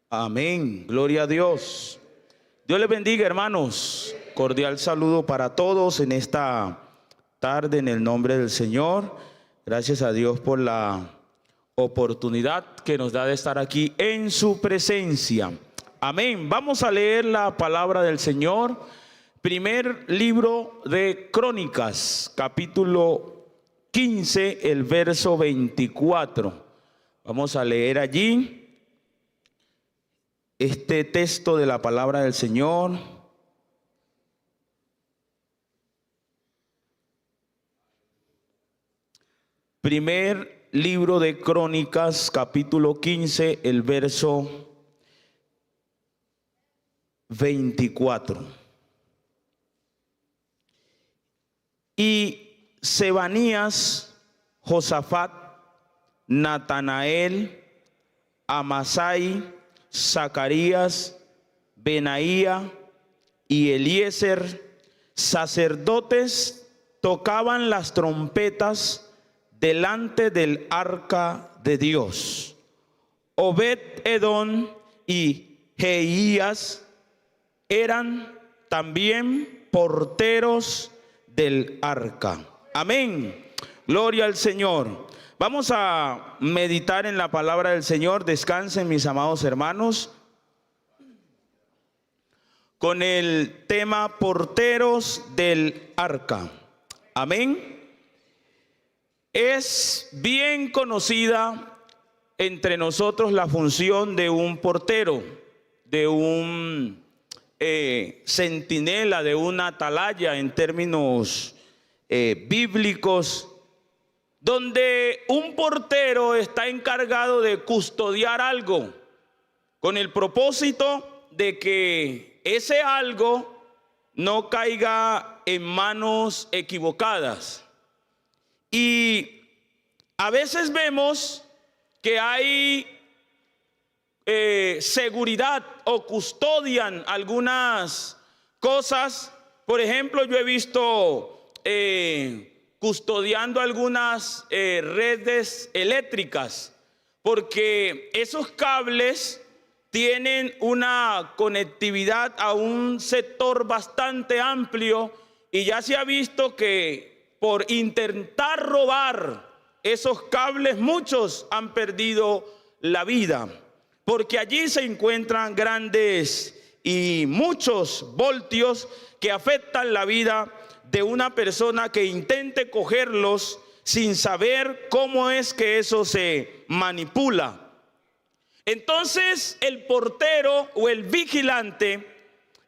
Amén. Gloria a Dios. Dios les bendiga, hermanos. Cordial saludo para todos en esta tarde en el nombre del Señor. Gracias a Dios por la oportunidad que nos da de estar aquí en su presencia. Amén. Vamos a leer la palabra del Señor. Primer libro de Crónicas, capítulo 15, el verso 24. Vamos a leer allí este texto de la palabra del Señor. Primer libro de Crónicas, capítulo 15, el verso 24. Y Sebanías, Josafat, Natanael, Amasai, Zacarías, Benaía y Eliezer, sacerdotes, tocaban las trompetas delante del arca de Dios. Obed-edom y Jeías eran también porteros del arca. Amén. Gloria al Señor. Vamos a meditar en la palabra del Señor. Descansen, mis amados hermanos, con el tema porteros del arca. Amén. Es bien conocida entre nosotros la función de un portero, de un centinela, de una atalaya en términos bíblicos, donde un portero está encargado de custodiar algo con el propósito de que ese algo no caiga en manos equivocadas. Y a veces vemos que hay seguridad o custodian algunas cosas. Por ejemplo, yo he visto custodiando algunas redes eléctricas, porque esos cables tienen una conectividad a un sector bastante amplio, y ya se ha visto que por intentar robar esos cables muchos han perdido la vida, porque allí se encuentran grandes y muchos voltios que afectan la vida de una persona que intente cogerlos sin saber cómo es que eso se manipula. Entonces el portero o el vigilante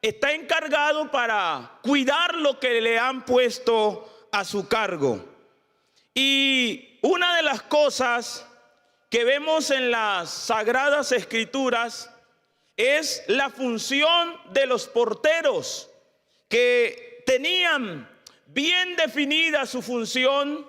está encargado para cuidar lo que le han puesto a su cargo. Y una de las cosas que vemos en las Sagradas Escrituras es la función de los porteros, que tenían bien definida su función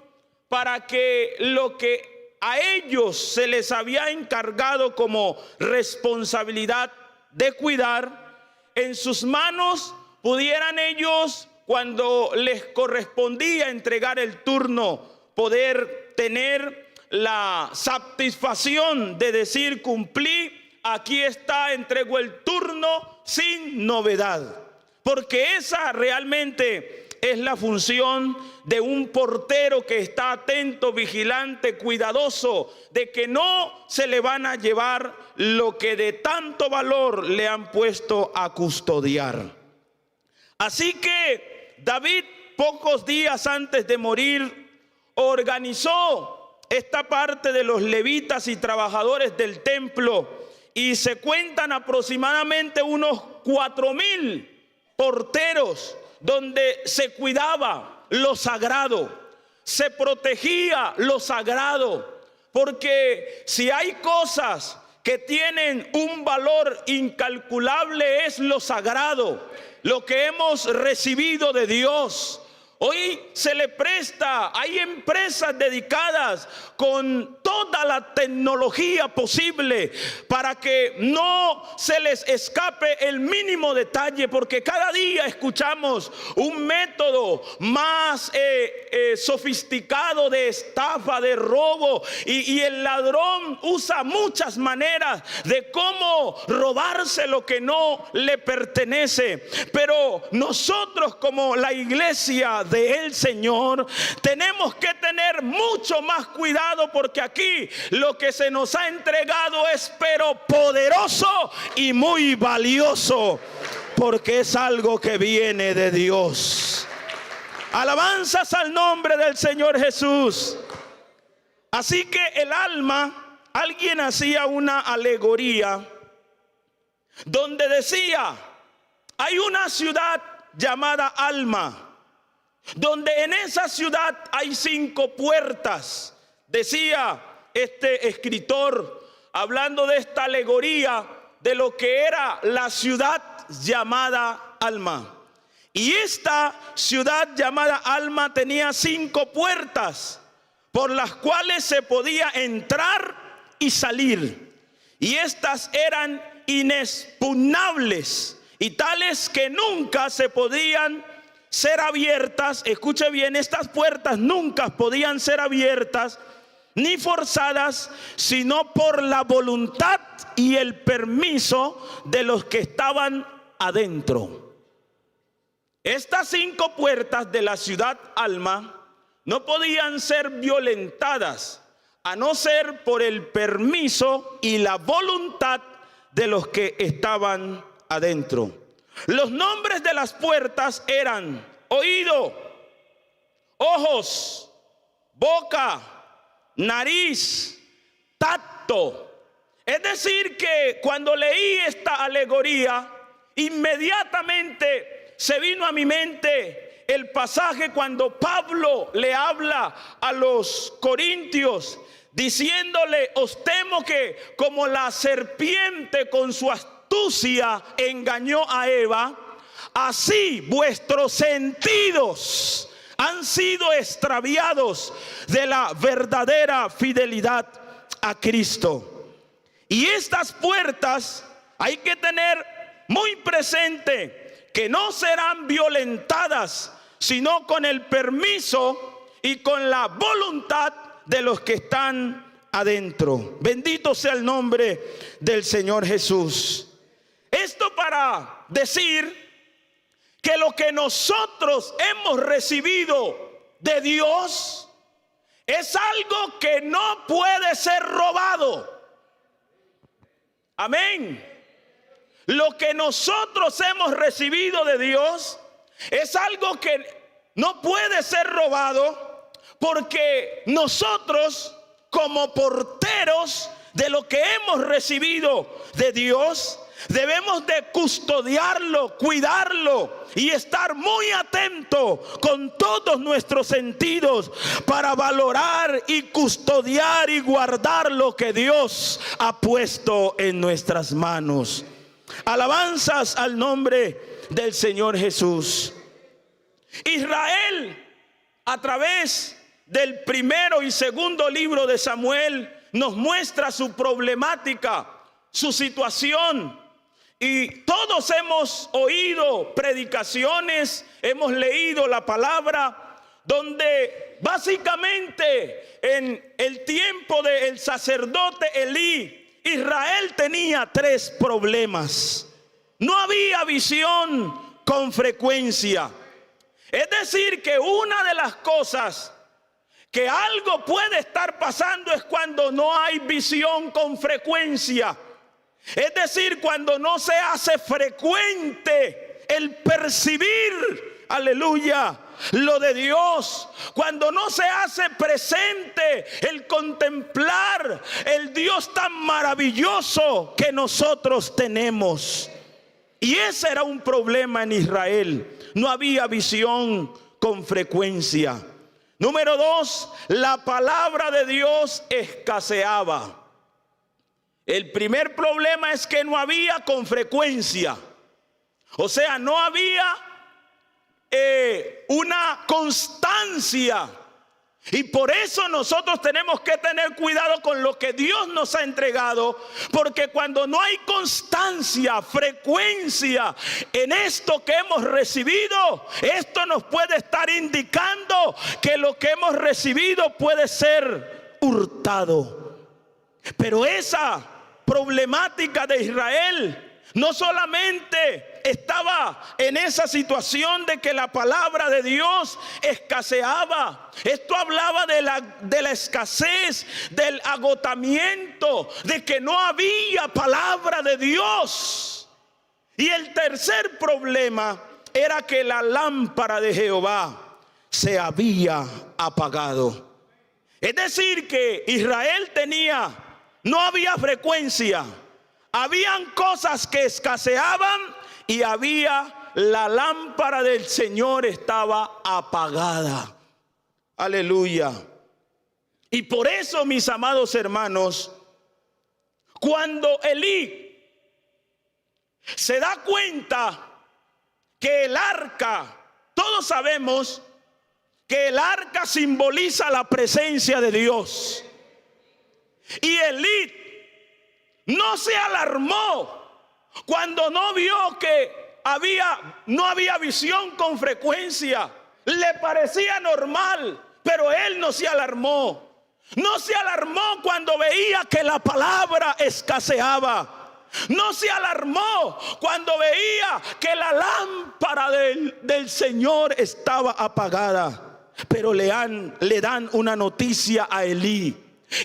para que lo que a ellos se les había encargado como responsabilidad de cuidar, en sus manos pudieran ellos, cuando les correspondía entregar el turno, poder tener la satisfacción de decir: cumplí, aquí está, entrego el turno sin novedad. Porque esa realmente es la función de un portero, que está atento, vigilante, cuidadoso de que no se le van a llevar lo que de tanto valor le han puesto a custodiar. Así que David, pocos días antes de morir, organizó esta parte de los levitas y trabajadores del templo, y se cuentan aproximadamente unos 4,000 porteros, donde se cuidaba lo sagrado, se protegía lo sagrado, porque si hay cosas que tienen un valor incalculable es lo sagrado, lo que hemos recibido de Dios. Hoy se le presta, hay empresas dedicadas con toda la tecnología posible para que no se les escape el mínimo detalle, porque cada día escuchamos un método más sofisticado de estafa, de robo, y el ladrón usa muchas maneras de cómo robarse lo que no le pertenece. Pero nosotros, como la iglesia del Señor, tenemos que tener mucho más cuidado, porque aquí lo que se nos ha entregado es pero poderoso y muy valioso, porque es algo que viene de Dios. Alabanzas al nombre del Señor Jesús. Así que el alma, alguien hacía una alegoría donde decía: hay una ciudad llamada alma, donde en esa ciudad hay 5 puertas. Decía este escritor, hablando de esta alegoría, de lo que era la ciudad llamada alma. Y esta ciudad llamada alma tenía 5 puertas por las cuales se podía entrar y salir. Y estas eran inexpugnables y tales que nunca se podían ser abiertas. Escuche bien, estas puertas nunca podían ser abiertas ni forzadas, sino por la voluntad y el permiso de los que estaban adentro. Estas 5 puertas de la ciudad alma no podían ser violentadas, a no ser por el permiso y la voluntad de los que estaban adentro. Los nombres de las puertas eran oído, ojos, boca, nariz, tacto. Es decir, que cuando leí esta alegoría, inmediatamente se vino a mi mente el pasaje cuando Pablo le habla a los corintios, diciéndole: os temo que como la serpiente con su astucia engañó a Eva, así vuestros sentidos han sido extraviados de la verdadera fidelidad a Cristo. Y estas puertas hay que tener muy presente que no serán violentadas, sino con el permiso y con la voluntad de los que están adentro. Bendito sea el nombre del Señor Jesús. Esto para decir que lo que nosotros hemos recibido de Dios es algo que no puede ser robado. Amén. Lo que nosotros hemos recibido de Dios es algo que no puede ser robado, porque nosotros, como porteros de lo que hemos recibido de Dios, debemos de custodiarlo, cuidarlo y estar muy atento con todos nuestros sentidos para valorar y custodiar y guardar lo que Dios ha puesto en nuestras manos. Alabanzas al nombre del Señor Jesús. Israel, a través del primero y segundo libro de Samuel, nos muestra su problemática, su situación. Y todos hemos oído predicaciones, hemos leído la palabra, donde básicamente en el tiempo del sacerdote Elí, Israel tenía 3 problemas. No había visión con frecuencia. Es decir, que una de las cosas que algo puede estar pasando es cuando no hay visión con frecuencia. Es decir, cuando no se hace frecuente el percibir, aleluya, lo de Dios. Cuando no se hace presente el contemplar el Dios tan maravilloso que nosotros tenemos. Y ese era un problema en Israel. No había visión con frecuencia. Número 2, la palabra de Dios escaseaba. El primer problema es que no había con frecuencia. O sea, no había una constancia. Y por eso nosotros tenemos que tener cuidado con lo que Dios nos ha entregado, porque cuando no hay constancia, frecuencia en esto que hemos recibido, esto nos puede estar indicando que lo que hemos recibido puede ser hurtado. Pero esa problemática de Israel no solamente estaba en esa situación de que la palabra de Dios escaseaba. Esto hablaba de la escasez, del agotamiento, de que no había palabra de Dios. Y el tercer problema era que la lámpara de Jehová se había apagado. Es decir, que Israel no había frecuencia. Habían cosas que escaseaban y la lámpara del Señor estaba apagada. Aleluya. Y por eso, mis amados hermanos, cuando Elí se da cuenta que el arca, todos sabemos que el arca simboliza la presencia de Dios. Y Elí no se alarmó cuando no vio que no había visión con frecuencia. Le parecía normal, pero él no se alarmó. No se alarmó cuando veía que la palabra escaseaba. No se alarmó cuando veía que la lámpara del Señor estaba apagada. Pero le dan una noticia a Elí,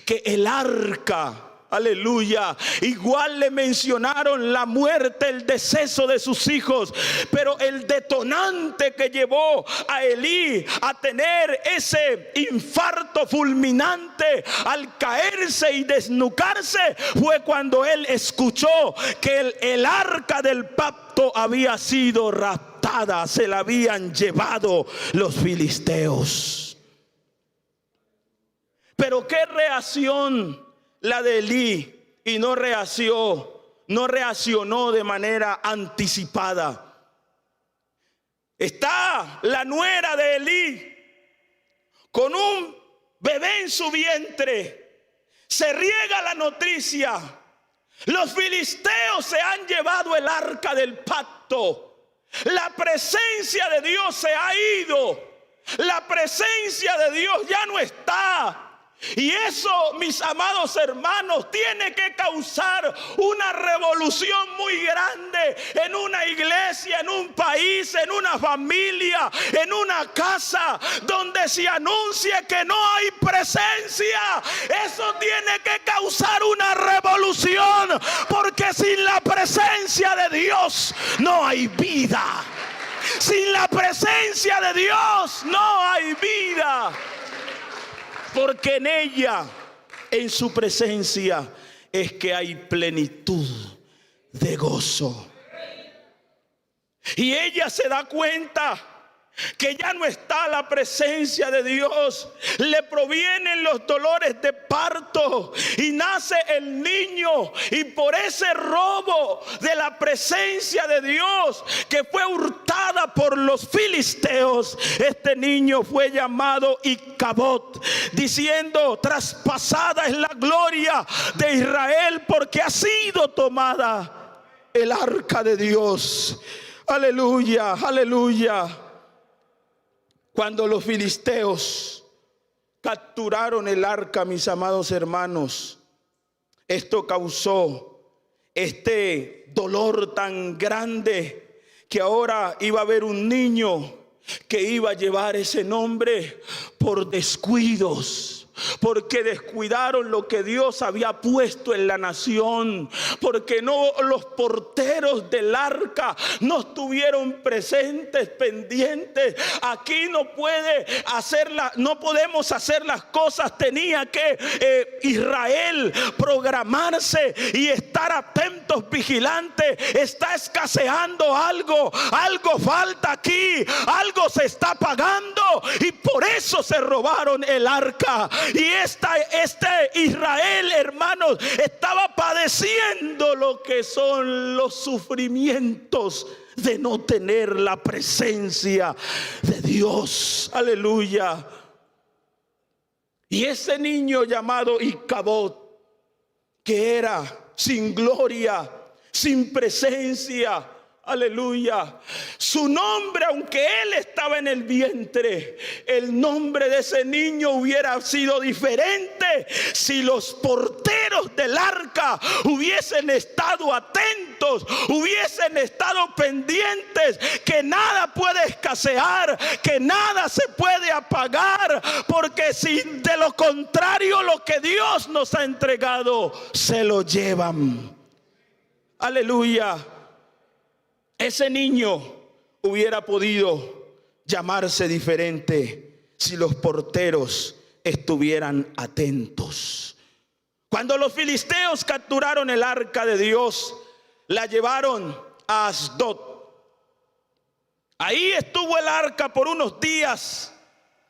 que el arca, aleluya, igual le mencionaron la muerte, el deceso de sus hijos, pero el detonante que llevó a Elí a tener ese infarto fulminante al caerse y desnucarse fue cuando él escuchó que el arca del pacto había sido raptada, se la habían llevado los filisteos. Pero qué reacción la de Elí, y no reaccionó de manera anticipada. Está la nuera de Elí con un bebé en su vientre. Se riega la noticia: los filisteos se han llevado el arca del pacto. La presencia de Dios se ha ido. La presencia de Dios ya no está. Y eso, mis amados hermanos, tiene que causar una revolución muy grande en una iglesia, en un país, en una familia, en una casa donde se anuncie que no hay presencia. Eso tiene que causar una revolución, porque sin la presencia de Dios no hay vida. Sin la presencia de Dios no hay vida. Porque en ella, en su presencia, es que hay plenitud de gozo. Y ella se da cuenta que ya no está la presencia de Dios. Le provienen los dolores de parto y nace el niño. Y por ese robo de la presencia de Dios, que fue hurtada por los filisteos, este niño fue llamado Icabod, diciendo: traspasada es la gloria de Israel, porque ha sido tomada el arca de Dios. Aleluya, aleluya. Cuando los filisteos capturaron el arca, mis amados hermanos, esto causó este dolor tan grande, que ahora iba a haber un niño que iba a llevar ese nombre por descuidos. Porque descuidaron lo que Dios había puesto en la nación, porque los porteros del arca no estuvieron presentes, pendientes. Aquí no podemos hacer las cosas. Tenía que Israel programarse y estar estar atentos, vigilantes. Está escaseando algo, algo falta aquí, algo se está apagando, y por eso se robaron el arca. Y este Israel, hermanos, estaba padeciendo lo que son los sufrimientos de no tener la presencia de Dios. Aleluya. Y ese niño llamado Icabod, que era sin gloria, sin presencia, aleluya, su nombre, aunque él estaba en el vientre, el nombre de ese niño hubiera sido diferente si los porteros del arca hubiesen estado atentos, hubiesen estado pendientes, que nada puede escasear, que nada se puede apagar, porque si de lo contrario lo que Dios nos ha entregado se lo llevan. Aleluya. Ese niño hubiera podido llamarse diferente si los porteros estuvieran atentos. Cuando los filisteos capturaron el arca de Dios, la llevaron a Asdod. Ahí estuvo el arca por unos días.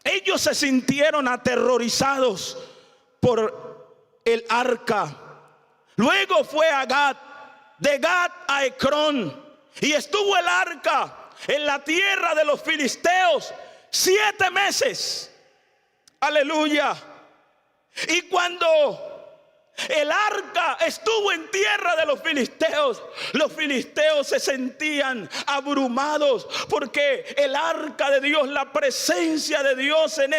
Ellos se sintieron aterrorizados por el arca. Luego fue a Gat, de Gat a Ecrón. Y estuvo el arca en la tierra de los filisteos 7 meses. Aleluya. Y cuando el arca estuvo en tierra de los filisteos se sentían abrumados, porque el arca de Dios, la presencia de Dios en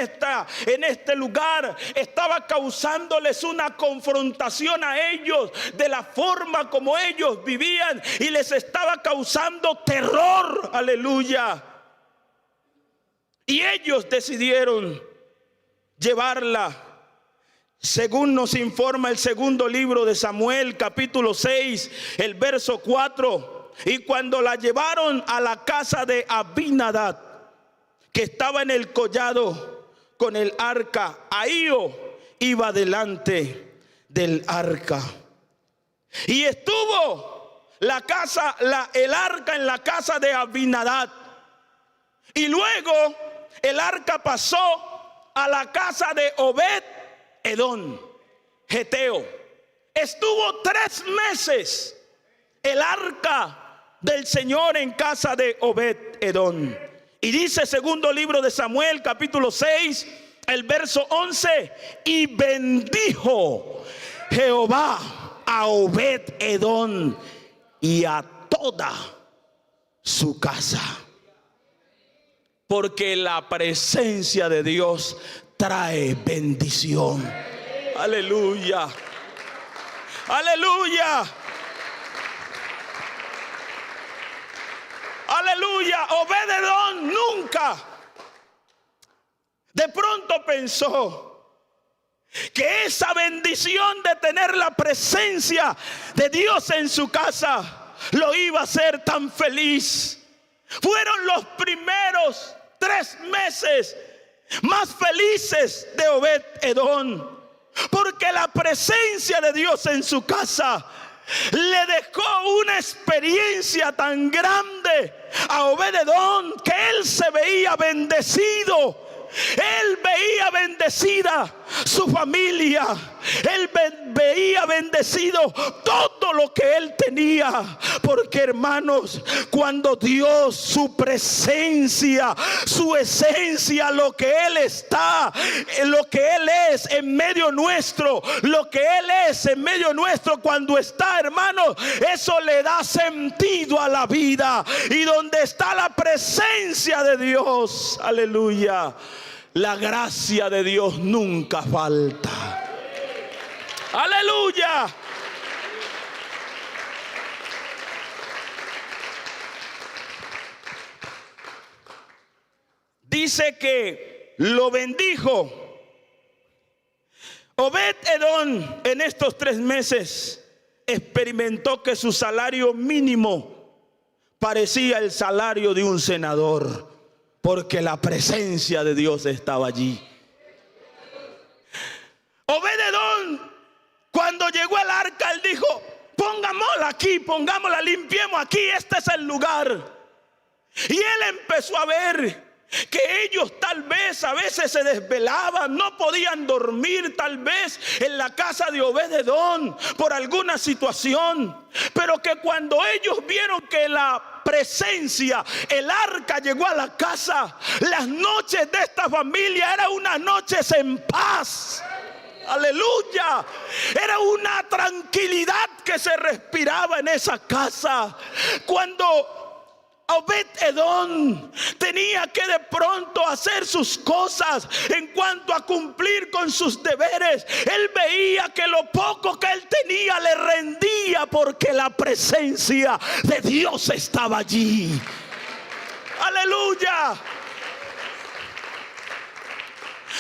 este lugar, estaba causándoles una confrontación a ellos de la forma como ellos vivían, y les estaba causando terror. Aleluya. Y ellos decidieron llevarla, según nos informa el segundo libro de Samuel, capítulo 6, el verso 4. Y cuando la llevaron a la casa de Abinadab, que estaba en el collado con el arca, Ahío iba delante del arca. Y estuvo el arca en la casa de Abinadab. Y luego el arca pasó a la casa de Obed Edom, Geteo. Estuvo 3 meses el arca del Señor en casa de Obed Edom. Y dice segundo libro de Samuel, capítulo 6, el verso 11: y bendijo Jehová a Obed Edom y a toda su casa. Porque la presencia de Dios trae bendición. Aleluya. Aleluya. Aleluya. Obed Edom nunca de pronto pensó que esa bendición de tener la presencia de Dios en su casa lo iba a hacer tan feliz. Fueron los primeros 3 meses más felices de Obed Edom, porque la presencia de Dios en su casa le dejó una experiencia tan grande a Obed Edom, que él se veía bendecido. Él veía bendecida su familia. Él veía bendecido todo lo que él tenía. Porque, hermanos, cuando Dios, su presencia, su esencia, lo que él está, lo que él es en medio nuestro, lo que él es en medio nuestro cuando está, hermanos, eso le da sentido a la vida. Y donde está la presencia de Dios, aleluya, la gracia de Dios nunca falta. Aleluya. Dice que lo bendijo. Obed Edom en estos 3 meses experimentó que su salario mínimo parecía el salario de un senador, porque la presencia de Dios estaba allí. Obed Edom, cuando llegó el arca, él dijo: pongámosla aquí, pongámosla, limpiemos aquí, este es el lugar. Y él empezó a ver que ellos tal vez a veces se desvelaban, no podían dormir tal vez en la casa de Obed-edom por alguna situación, pero que cuando ellos vieron que la presencia, el arca llegó a la casa, las noches de esta familia eran unas noches en paz. Aleluya. Era una tranquilidad que se respiraba en esa casa. Cuando Obed-edom tenía que de pronto hacer sus cosas en cuanto a cumplir con sus deberes, él veía que lo poco que él tenía le rendía, porque la presencia de Dios estaba allí. Aleluya.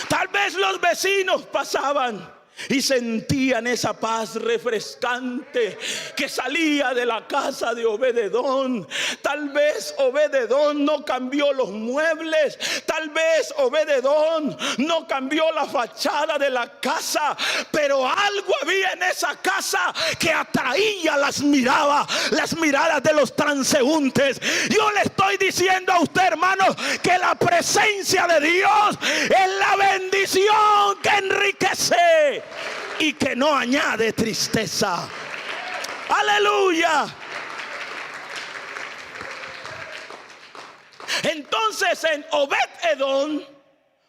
Tal vez los vecinos pasaban y sentían esa paz refrescante que salía de la casa de Obed-edom. Tal vez Obed-edom no cambió los muebles, tal vez Obed-edom no cambió la fachada de la casa, pero algo había en esa casa que atraía las miradas de los transeúntes. Yo le estoy diciendo a usted, hermanos, que la presencia de Dios es la bendición que enriquece y que no añade tristeza. Aleluya. Entonces en Obed-edom,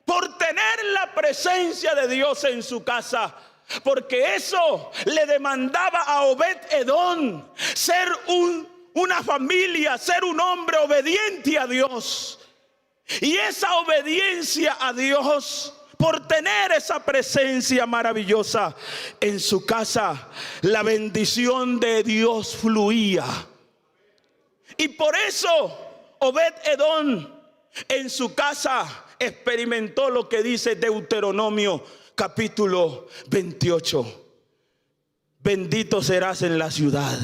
por tener la presencia de Dios en su casa, porque eso le demandaba a Obed-edom ser una familia, ser un hombre obediente a Dios. Y esa obediencia a Dios, por tener esa presencia maravillosa en su casa, la bendición de Dios fluía. Y por eso Obed-edom en su casa experimentó lo que dice Deuteronomio capítulo 28. Bendito serás en la ciudad.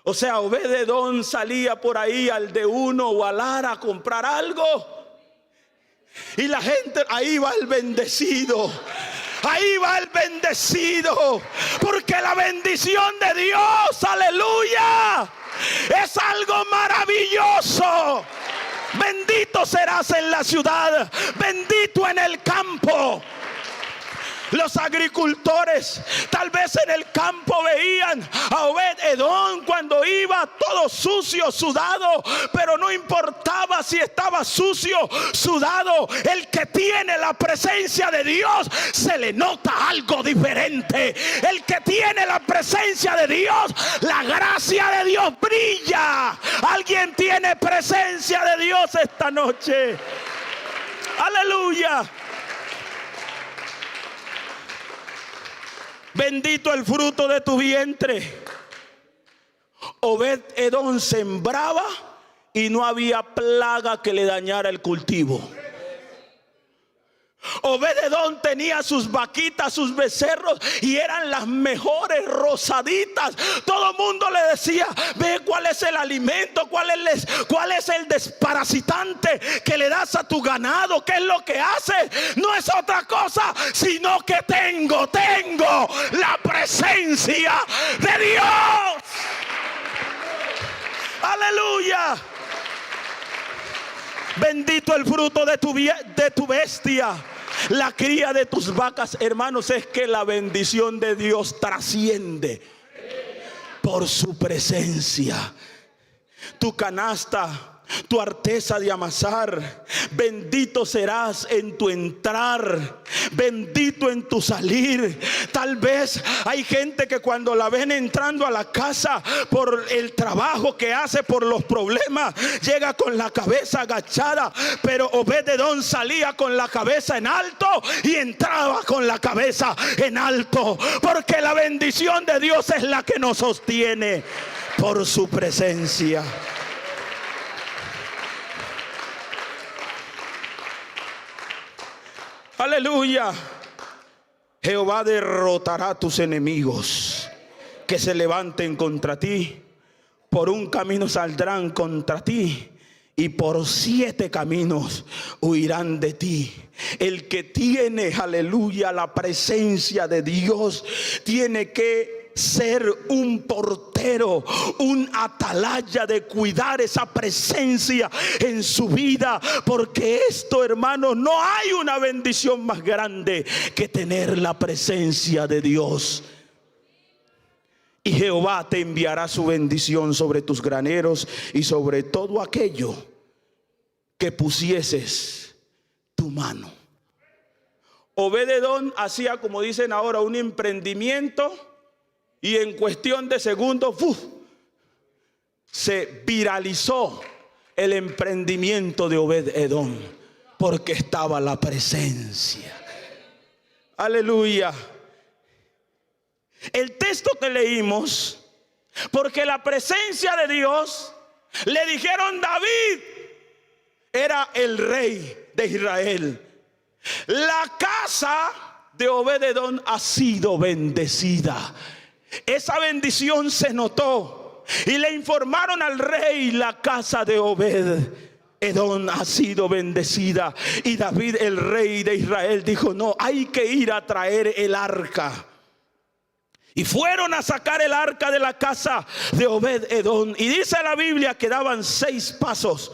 O sea, Obed-edom salía por ahí al de uno o al Lara a comprar algo, y la gente, ahí va el bendecido. Ahí va el bendecido. Porque la bendición de Dios, aleluya, es algo maravilloso. Bendito serás en la ciudad, bendito en el campo. Los agricultores tal vez en el campo veían a Obed-edom cuando iba todo sucio, sudado, pero no importaba si estaba sucio, sudado. El que tiene la presencia de Dios, se le nota algo diferente. El que tiene la presencia de Dios, la gracia de Dios brilla. Alguien tiene presencia de Dios esta noche. Aleluya. Bendito el fruto de tu vientre. Obed-edom sembraba y no había plaga que le dañara el cultivo. Obed-edom tenía sus vaquitas, sus becerros, y eran las mejores, rosaditas. Todo el mundo le decía: ve cuál es el alimento, cuál es el desparasitante que le das a tu ganado, qué es lo que hace. No es otra cosa sino que tengo la presencia de Dios. Aleluya. Bendito el fruto de tu bestia, la cría de tus vacas. Hermanos, es que la bendición de Dios trasciende por su presencia. Tu canasta, tu arteza de amasar, bendito serás en tu entrar, bendito en tu salir. Tal vez hay gente que cuando la ven entrando a la casa por el trabajo que hace, por los problemas, llega con la cabeza agachada, pero Obed-edom salía con la cabeza en alto y entraba con la cabeza en alto, porque la bendición de Dios es la que nos sostiene por su presencia. Aleluya. Jehová derrotará a tus enemigos que se levanten contra ti. Por un camino saldrán contra ti y por 7 caminos huirán de ti. El que tiene, aleluya, la presencia de Dios, tiene que ser un portero, un atalaya de cuidar esa presencia en su vida, porque esto, hermanos, no hay una bendición más grande que tener la presencia de Dios. Y Jehová te enviará su bendición sobre tus graneros y sobre todo aquello que pusieses tu mano. Obed-edom hacía, como dicen ahora, un emprendimiento, y en cuestión de segundos se viralizó el emprendimiento de Obed-edom, porque estaba la presencia. Aleluya. El texto que leímos, porque la presencia de Dios, le dijeron, David era el rey de Israel. La casa de Obed-edom ha sido bendecida. Esa bendición se notó y le informaron al rey: la casa de Obed-edom ha sido bendecida. Y David, el rey de Israel, dijo: no, hay que ir a traer el arca. Y fueron a sacar el arca de la casa de Obed-edom. Y dice la Biblia que daban 6 pasos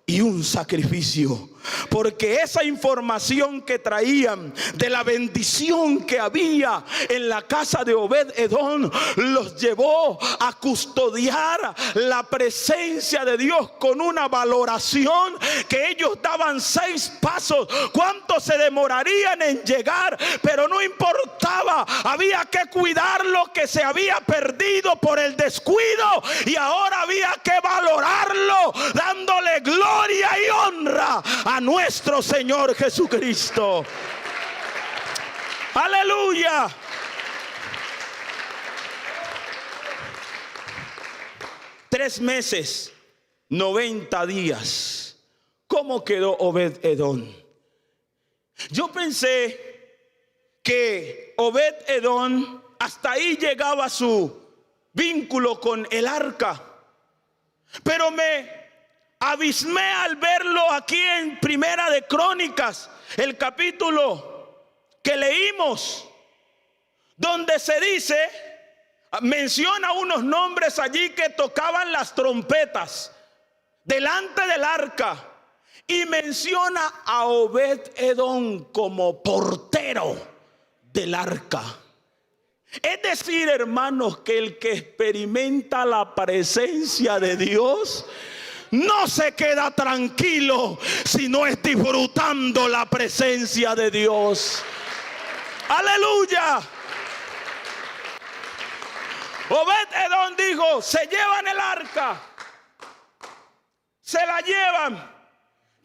y un sacrificio, porque esa información que traían de la bendición que había en la casa de Obed-edom los llevó a custodiar la presencia de Dios con una valoración que ellos daban 6 pasos. ¿Cuánto se demorarían en llegar? Pero no importaba, había que cuidar lo que se había perdido por el descuido, y ahora había que valorarlo, dándole gloria y honra a nuestro Señor Jesucristo. Aleluya. Tres meses, 90 días. ¿Cómo quedó Obed-edom? Yo pensé que Obed-edom, hasta ahí llegaba su vínculo con el arca, pero me abismé al verlo aquí en Primera de Crónicas, el capítulo que leímos, donde se dice, menciona unos nombres allí que tocaban las trompetas delante del arca, y menciona a Obed-edom como portero del arca. Es decir, hermanos, que el que experimenta la presencia de Dios no se queda tranquilo si no es disfrutando la presencia de Dios. Aleluya. Obed-edom dijo: se llevan el arca, se la llevan.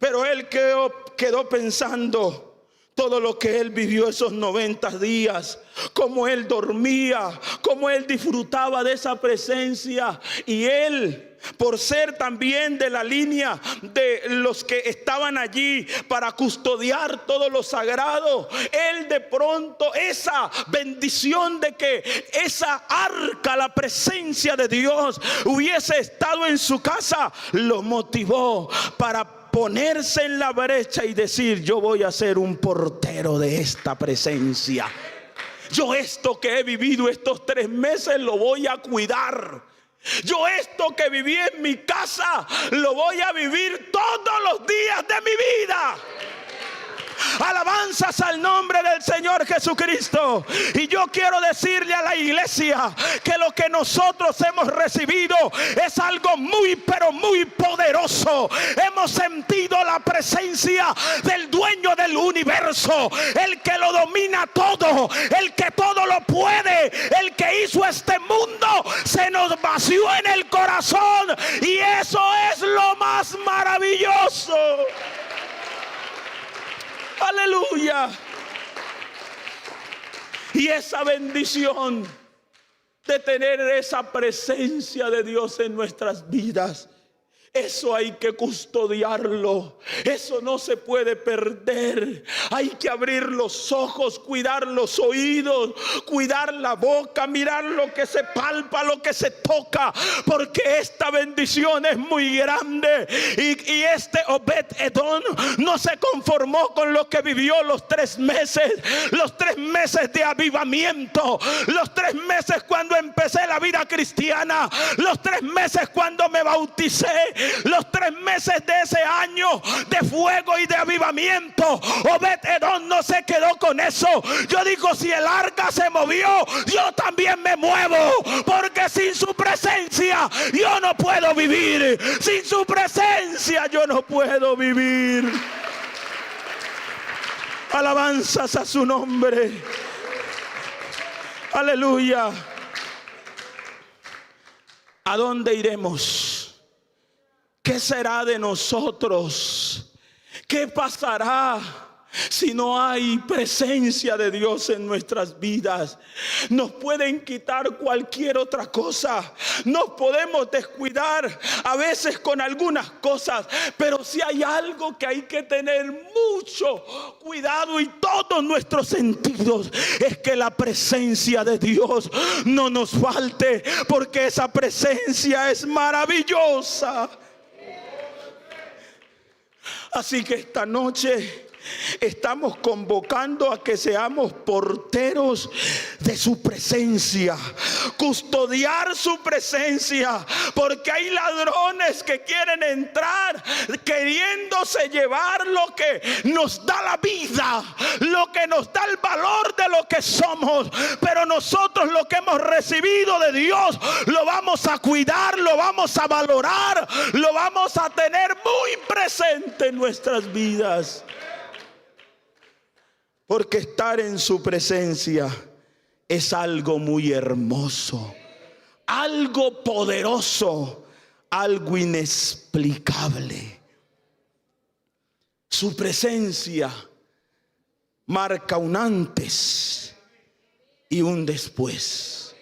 Pero él quedó pensando todo lo que él vivió esos 90 días, cómo él dormía, cómo él disfrutaba de esa presencia. Y él, por ser también de la línea de los que estaban allí para custodiar todo lo sagrado, él de pronto, esa bendición de que esa arca, la presencia de Dios, hubiese estado en su casa, lo motivó para ponerse en la brecha y decir: yo voy a ser un portero de esta presencia. Yo esto que he vivido estos 3 meses lo voy a cuidar. Yo esto que viví en mi casa lo voy a vivir todos los días de mi vida. Alabanzas al nombre del Señor Jesucristo. Y yo quiero decirle a la iglesia que lo que nosotros hemos recibido es algo muy, pero muy poderoso. Hemos sentido la presencia del dueño del universo, el que lo domina todo, el que todo lo puede, el que hizo este mundo. Se nos vació en el corazón, y eso es lo más maravilloso. Aleluya. Y esa bendición de tener esa presencia de Dios en nuestras vidas Eso hay que custodiarlo. Eso no se puede perder. Hay que abrir los ojos, cuidar los oídos, cuidar la boca, mirar lo que se palpa, lo que se toca, porque esta bendición es muy grande. Y este Obed-Edom no se conformó con lo que vivió los 3 meses, los 3 meses de avivamiento, los 3 meses cuando empecé la vida cristiana, los 3 meses cuando me bauticé, los 3 meses de ese año de fuego y de avivamiento. Obed-Edom no se quedó con eso. Yo digo, si el arca se movió, yo también me muevo, porque sin su presencia yo no puedo vivir. Sin su presencia yo no puedo vivir. Alabanzas a su nombre. Aleluya. ¿A dónde iremos? ¿Qué será de nosotros? ¿Qué pasará si no hay presencia de Dios en nuestras vidas? Nos pueden quitar cualquier otra cosa, nos podemos descuidar a veces con algunas cosas, pero si hay algo que hay que tener mucho cuidado y todos nuestros sentidos, es que la presencia de Dios no nos falte, porque esa presencia es maravillosa. Así que esta noche estamos convocando a que seamos porteros de su presencia, custodiar su presencia, porque hay ladrones que quieren entrar queriéndose llevar lo que nos da la vida, lo que nos da el valor de lo que somos, pero nosotros lo que hemos recibido de Dios lo vamos a cuidar, lo vamos a valorar, lo vamos a tener muy presente en nuestras vidas. Porque estar en su presencia es algo muy hermoso, algo poderoso, algo inexplicable. Su presencia marca un antes y un después.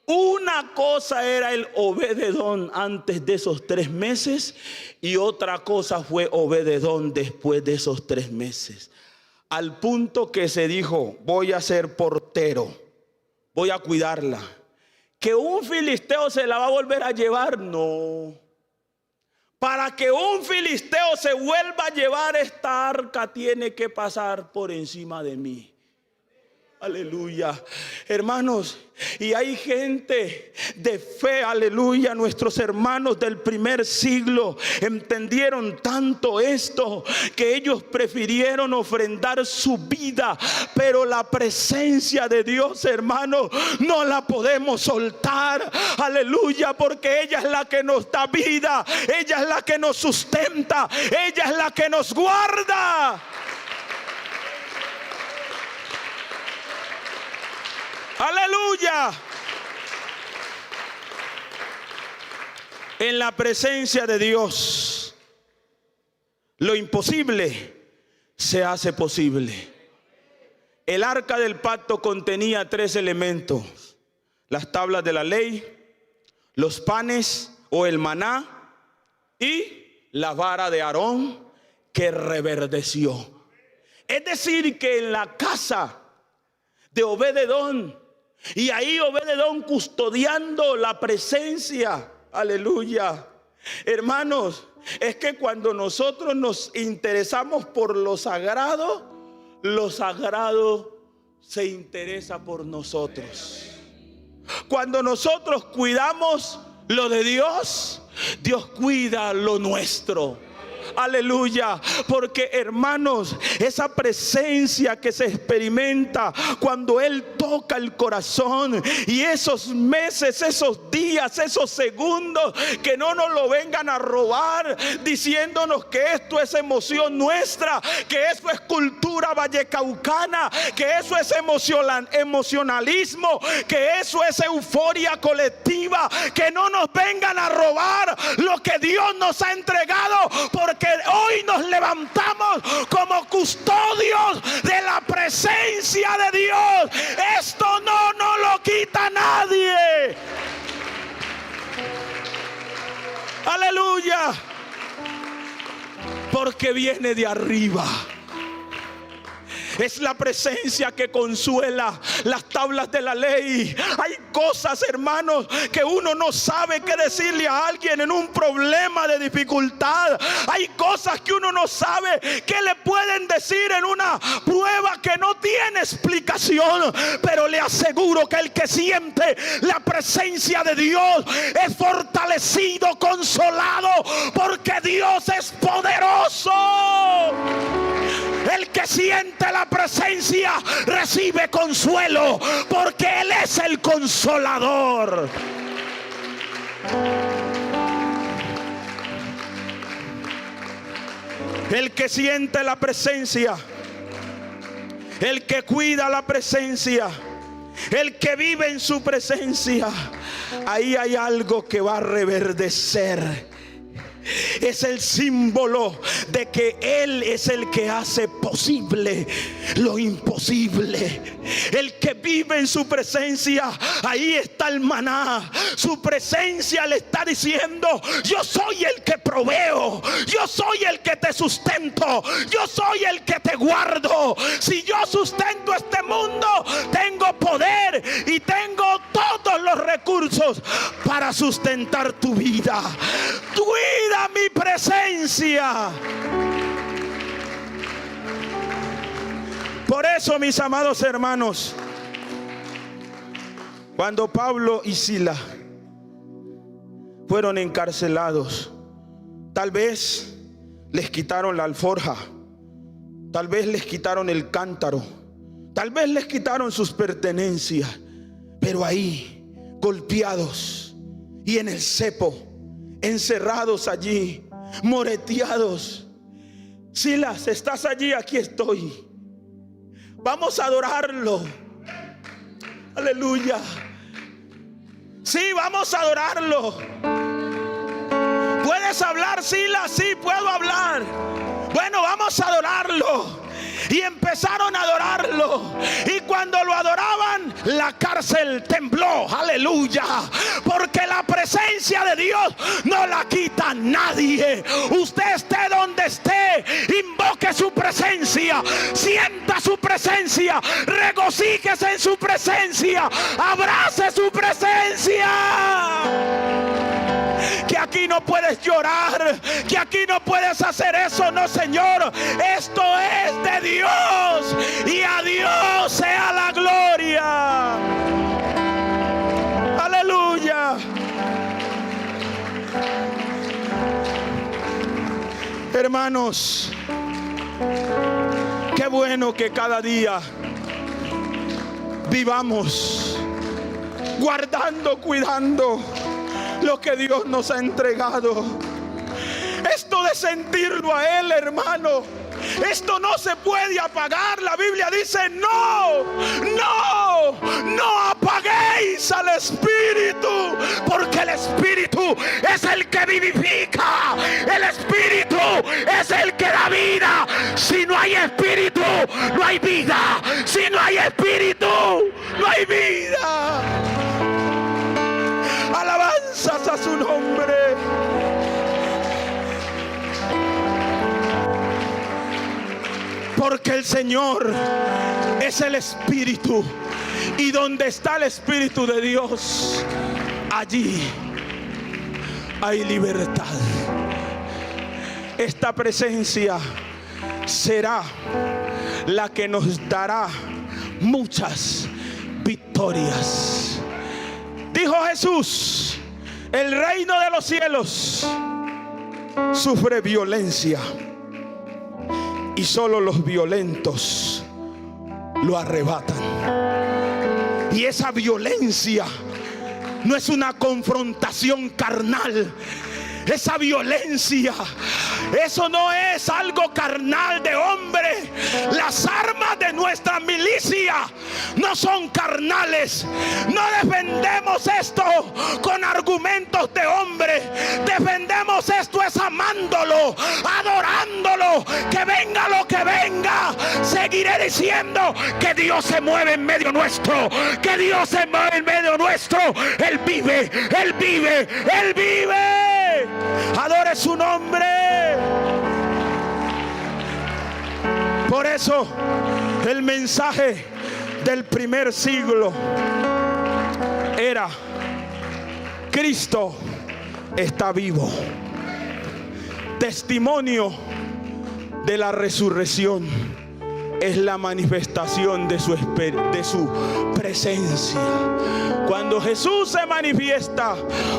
Una cosa era el Obed-Edom antes de esos 3 meses y otra cosa fue Obed-Edom después de esos 3 meses. Al punto que se dijo, voy a ser portero, voy a cuidarla. ¿Que un filisteo se la va a volver a llevar? No. Para que un filisteo se vuelva a llevar esta arca, tiene que pasar por encima de mí. Aleluya, hermanos, y hay gente de fe, aleluya. Nuestros hermanos del primer siglo entendieron tanto esto que ellos prefirieron ofrendar su vida, pero la presencia de Dios, hermanos, no la podemos soltar, aleluya, porque ella es la que nos da vida, ella es la que nos sustenta, ella es la que nos guarda. Aleluya. En la presencia de Dios, lo imposible se hace posible. El arca del pacto contenía 3 elementos: las tablas de la ley, los panes o el maná y la vara de Aarón que reverdeció. Es decir, que en la casa de Obed-Edom, y ahí Obed-Edom custodiando la presencia, aleluya. Hermanos, es que cuando nosotros nos interesamos por lo sagrado se interesa por nosotros. Cuando nosotros cuidamos lo de Dios, Dios cuida lo nuestro. Aleluya, porque hermanos, esa presencia que se experimenta cuando Él toca el corazón, y esos meses, esos días, esos segundos, que no nos lo vengan a robar diciéndonos que esto es emoción nuestra, que eso es cultura vallecaucana, que eso es emocionalismo, que eso es euforia colectiva. Que no nos vengan a robar lo que Dios nos ha entregado, porque hoy nos levantamos como custodios de la presencia de Dios. Esto no nos lo quita nadie. Aleluya. porque viene de arriba. Es la presencia que consuela las tablas de la ley. Hay cosas, hermanos, que uno no sabe qué decirle a alguien en un problema de dificultad. Hay cosas que uno no sabe qué le pueden decir en una prueba que no tiene explicación. Pero le aseguro que el que siente la presencia de Dios es fortalecido, consolado, porque Dios es poderoso. El que siente la presencia recibe consuelo, porque Él es el consolador. El que siente la presencia, el que cuida la presencia, el que vive en su presencia, ahí hay algo que va a reverdecer. Es el símbolo de que Él es el que hace posible lo imposible. El que vive en su presencia, ahí está el maná. Su presencia le está diciendo: yo soy el que proveo, yo soy el que te sustento, yo soy el que te guardo. Si yo sustento este mundo, tengo poder y tengo todos los recursos para sustentar tu vida. Cuida mi presencia. Por eso, mis amados hermanos, cuando Pablo y Silas fueron encarcelados, tal vez les quitaron la alforja, tal vez les quitaron el cántaro, tal vez les quitaron sus pertenencias, pero ahí, golpeados y en el cepo, encerrados allí, moreteados: Silas, ¿estás allí? Aquí estoy. Vamos a adorarlo. Aleluya. Sí, vamos a adorarlo. ¿Puedes hablar, Silas? Sí, puedo hablar. Bueno, vamos a adorarlo. Y empezaron a adorarlo. Y cuando lo adoraban, la cárcel tembló. Aleluya. Porque la presencia de Dios no la quita nadie. Usted esté donde esté, invoque su presencia, sienta su presencia, regocíjese en su presencia, abrace su presencia. Que aquí no puedes llorar, que aquí no puedes hacer eso. No, Señor, esto es de Dios y a Dios sea la gloria. Aleluya. Hermanos, qué bueno que cada día vivamos guardando, cuidando lo que Dios nos ha entregado. Esto de sentirlo a Él, hermano, esto no se puede apagar. La Biblia dice: no, no, no apaguéis al Espíritu, porque el Espíritu es el que vivifica, el Espíritu es el que da vida. Si no hay Espíritu, no hay vida. Si no hay Espíritu, no hay vida. Alabanzas a su nombre. Porque el Señor es el Espíritu, y donde está el Espíritu de Dios, allí hay libertad. Esta presencia será la que nos dará muchas victorias. Dijo Jesús: el reino de los cielos sufre violencia, y solo los violentos lo arrebatan. Y esa violencia no es una confrontación carnal. Esa violencia, eso no es algo carnal de hombre. Las armas de nuestra milicia no son carnales. No defendemos esto con argumentos de hombre. Defendemos esto es amándolo, adorándolo. Que venga lo que venga, seguiré diciendo que Dios se mueve en medio nuestro, que Dios se mueve en medio nuestro. Él vive, Él vive, Él vive. Adore su nombre. Por eso el mensaje del primer siglo era: Cristo está vivo. Testimonio de la resurrección es la manifestación de su presencia. Cuando Jesús se manifiesta,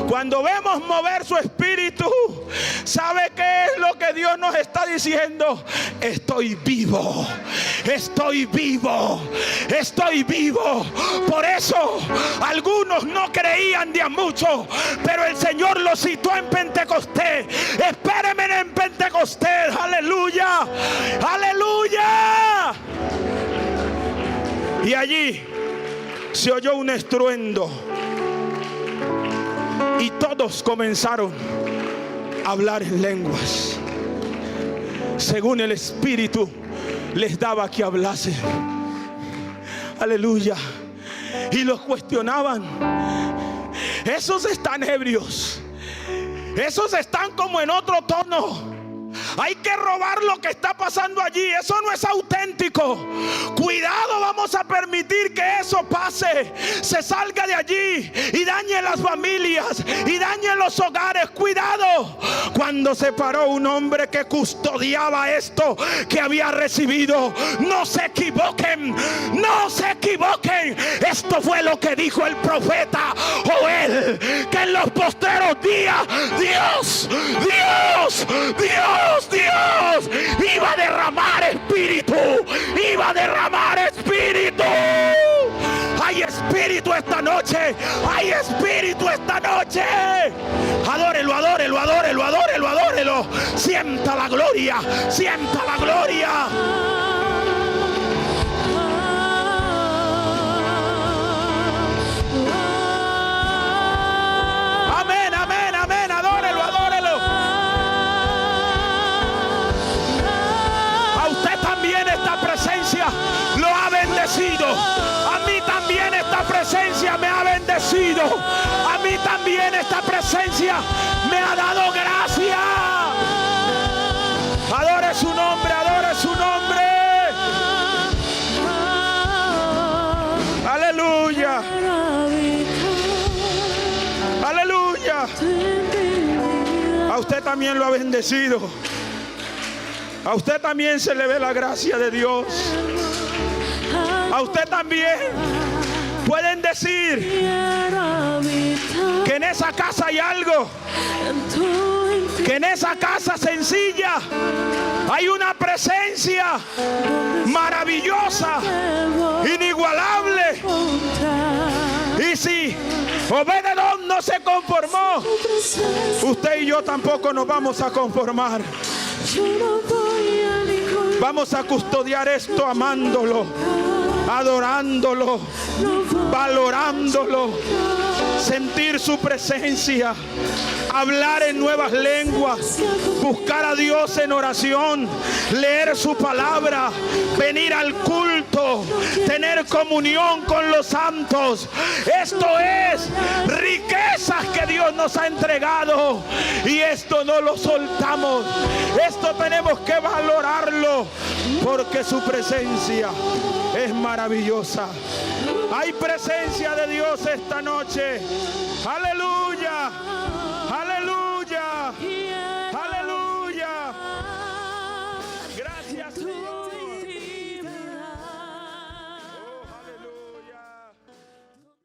cuando vemos mover su espíritu, ¿sabe qué es lo que Dios nos está diciendo? Estoy vivo, estoy vivo, estoy vivo. Por eso algunos no creían de a mucho, pero el Señor los citó en Pentecostés. Espérenme en Pentecostés. Aleluya, aleluya. Y allí se oyó un estruendo y todos comenzaron a hablar en lenguas, según el Espíritu les daba que hablasen. Aleluya. Y los cuestionaban: esos están ebrios, esos están como en otro tono. Hay que robar lo que está pasando allí. Eso no es auténtico. Cuidado, vamos a permitir que eso pase, se salga de allí y dañe las familias y dañe los hogares. Cuidado. Cuando se paró un hombre que custodiaba esto que había recibido: no se equivoquen, no se equivoquen. Esto fue lo que dijo el profeta Joel, que en los postreros días Dios iba a derramar espíritu, iba a derramar espíritu. Hay espíritu esta noche, hay espíritu esta noche. Adórelo, adórelo, adórelo, adórelo, adórelo. Sienta la gloria, sienta la gloria. Amén, amén, amén. Adórelo, adórelo. A usted también esta presencia lo ha bendecido. A mí también esta presencia me ha bendecido. A mí también esta presencia me ha dado gracia. Adore su nombre, adore su nombre. Aleluya. Aleluya. A usted también lo ha bendecido. A usted también se le ve la gracia de Dios. A usted también pueden decir que en esa casa hay algo, que en esa casa sencilla hay una presencia maravillosa, inigualable. Y si Obed-Edom no se conformó, usted y yo tampoco nos vamos a conformar. Vamos a custodiar esto amándolo, adorándolo, valorándolo, sentir su presencia, hablar en nuevas lenguas, buscar a Dios en oración, leer su palabra, venir al culto, tener comunión con los santos. Esto es riquezas que Dios nos ha entregado y esto no lo soltamos. Esto tenemos que valorarlo porque su presencia es maravillosa. Hay presencia de Dios esta noche. Aleluya.